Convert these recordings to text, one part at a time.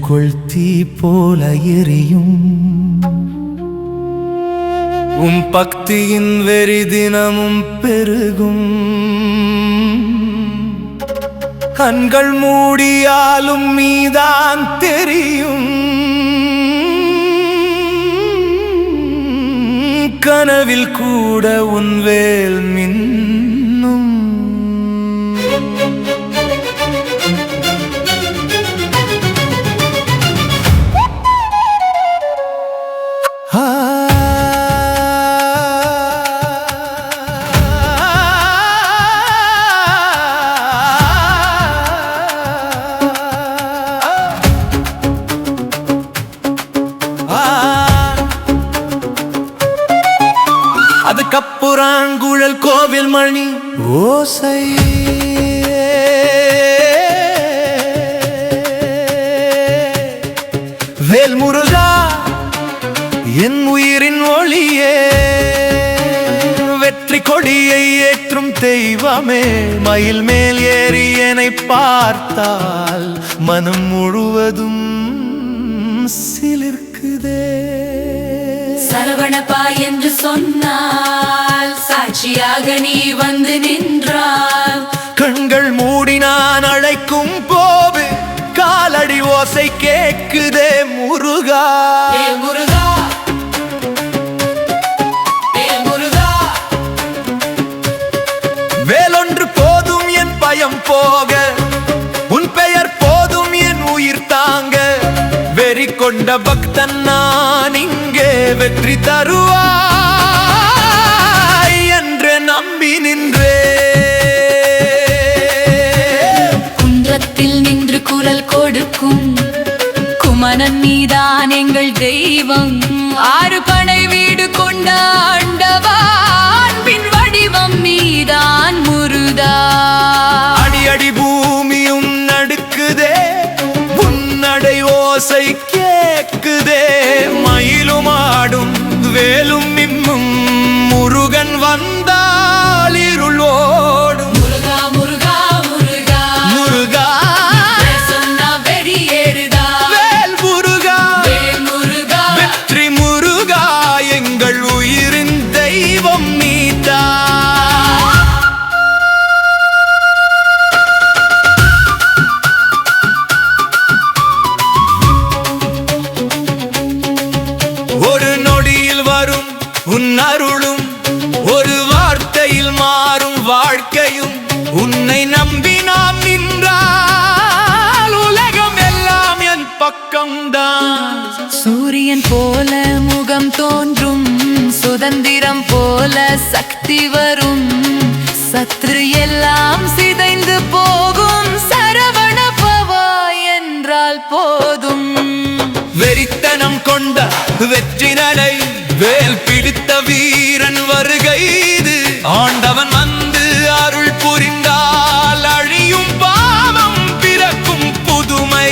நெஞ்சுக்குள் தீ போல எரியும் பக்தியின் வெறி தினமும் பெருகும் கண்கள் மூடியாலும் நீதான் தெரியும் கனவில் கூட உன் வேல் மின்னும் அதுக்கப்புறாங்குழல் கோவில் மணி ஓசை வேல்முருகா என் உயிரின் ஒளியே வெற்றி கொடியை ஏற்றும் தெய்வமே மயில் மேல் ஏறி என்னை பார்த்தால் மனம் முழுவதும் சிலிர்க்குதே சரவணப்பா என்று சொன்னால் சாட்சியாக நீ வந்து நின்றாய் கண்கள் மூடி நான் அழைக்கும் போது காலடி ஓசை கேக்குதே முருகா முருகா முருகா வேலொன்று போதும் என் பயம் போக உன் பெயர் போதும் என் உயிர் தாங்க வெறி கொண்ட பக்தன் நான் இங்கே வெற்றி தருவாய் என்று நம்பி நின்றே குன்றத்தில் நின்று குரல் கொடுக்கும் குமணன் நீதான் எங்கள் தெய்வம் ஆறு படை வீடு கொண்ட ஆண்டவான் பின் வடிவம் நீதான் முருகா அடி அடி பூமியும் நடுக்குதே உன்னடை ஓசை கேக்குதே மயிலும் ஆடும் வேலும் மிம்மும் முருகன் வந்தால் இருள் ஓடும் முருகா முருகா முருகா முருகா சொன்னா வெறியேறுதா வேல் முருகா வேல் முருகா வெற்றி முருகா எங்கள் உயிரின் தெய்வம் நீதா ஒரு நொடியில் வரும் உன் அருளும் ஒரு வார்த்தையில் மாறும் வாழ்க்கையும் உன்னை நம்பி நாம் நின்றால் உலகம் எல்லாம் என் பக்கம்தான் சூரியன் போல முகம் தோன்றும் சுதந்திரம் போல சக்தி வரும் சத்ரு எல்லாம் சிதைந்து போகும் சரவண பவா என்றால் போதும் வெறித்தனம் கொண்ட வெற்றி நடை வேல் பிடித்த வீரன் வருகை இது ஆண்டவன் வந்து அருள் புரிந்தால் அழியும் பாவம் பிறக்கும் புதுமை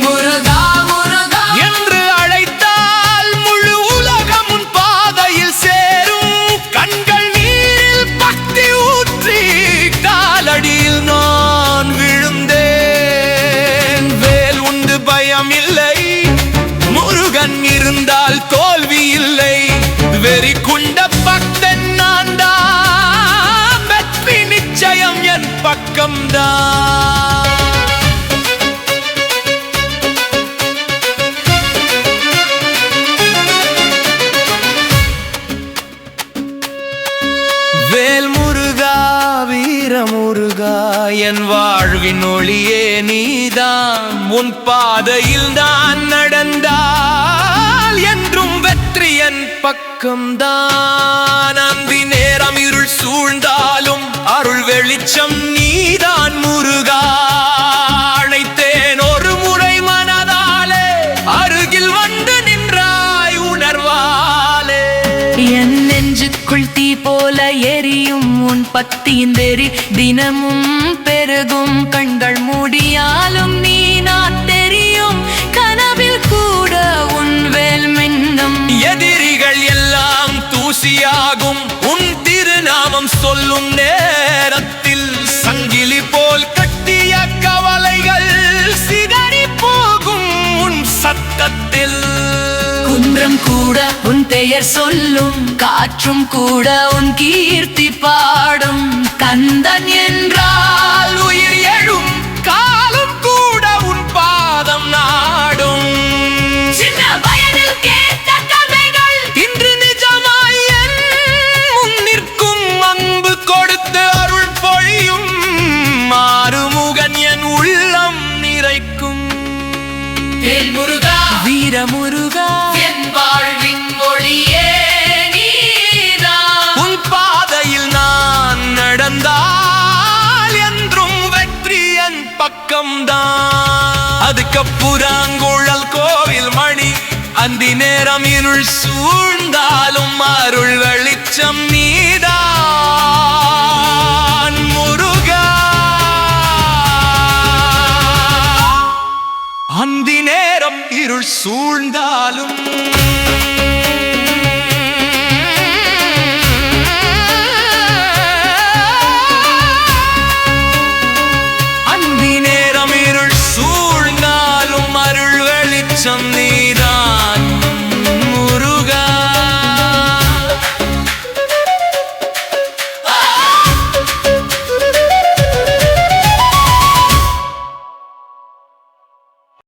முருகா முருகா என்று அழைத்தால் முழு உலகம் உன் பாதையில் சேரும் கண்கள் நீரில் பக்தி ஊற்றி காலடியில் நான் விழுந்தேன் வேல் உண்டு பயம் இல்லை முருகன் இருந்தால் தோல்வி இல்லை வெறி குண்ட பக்தன் நான் தான் வெற்றி நிச்சயம் என் பக்கம்தான் வேல் முருகா வீர முருகா என் வாழ்வின் ஒளியே நீதான் உன் பாதையில் நான் நடந்தால் என்றும் வெற்றி என் பக்கம்தான் அந்தி நேரம் இருள் சூழ்ந்தாலும் அருள் வெளிச்சம் நீதான் முருகா அழைத்தேன் ஒரு முறை மனதாலே அருகில் வந்து நின்றாய் உணர்வாலே என் நெஞ்சுக்குள் தீ போல எரியும் உன் பக்தியின் வெறி தினமும் பெருகும் கண்கள் மூடியாலும் நீ நான் தெரியும் கனவில் கூட உன் வேல் மின்னும் எதிரிகள் எல்லாம் தூசியாகும் உன் திருநாமம் சொல்லும் நேரத்தில் சங்கிலி போல் கட்டிய கவலைகள் சிதறி போகும் மன்றம் கூட உன் பெயர் சொல்லும், காற்றும் கூட உன் கீர்த்தி பாடும். கந்தன் என்றால் உயிர் எழும், காலம் கூட உன் பாதம் நாடும். சின்ன வயதில் கேட்ட கதைகள் இன்று நிஜமாய் என் முன் நிற்கும், அன்பு கொடுத்து அருள் பொழியும் மாறுமுகன் என் உள்ளம் நிறைக்கும். வேல்முருகா வீரமுருகா என் வாழ்வின் ஒளியே நீதான். உன் பாதையில் நான் நடந்தால் என்றும் வெற்றி என் பக்கம்தான். அதுக்கப்புறாங்குழல் கோவில் மணி, அந்தி நேரம் இருள் சூழ்ந்தாலும் அருள் வெளிச்சம் நீதான் முருகா. அந்தி நேரம் இருள் சூழ்ந்தாலும்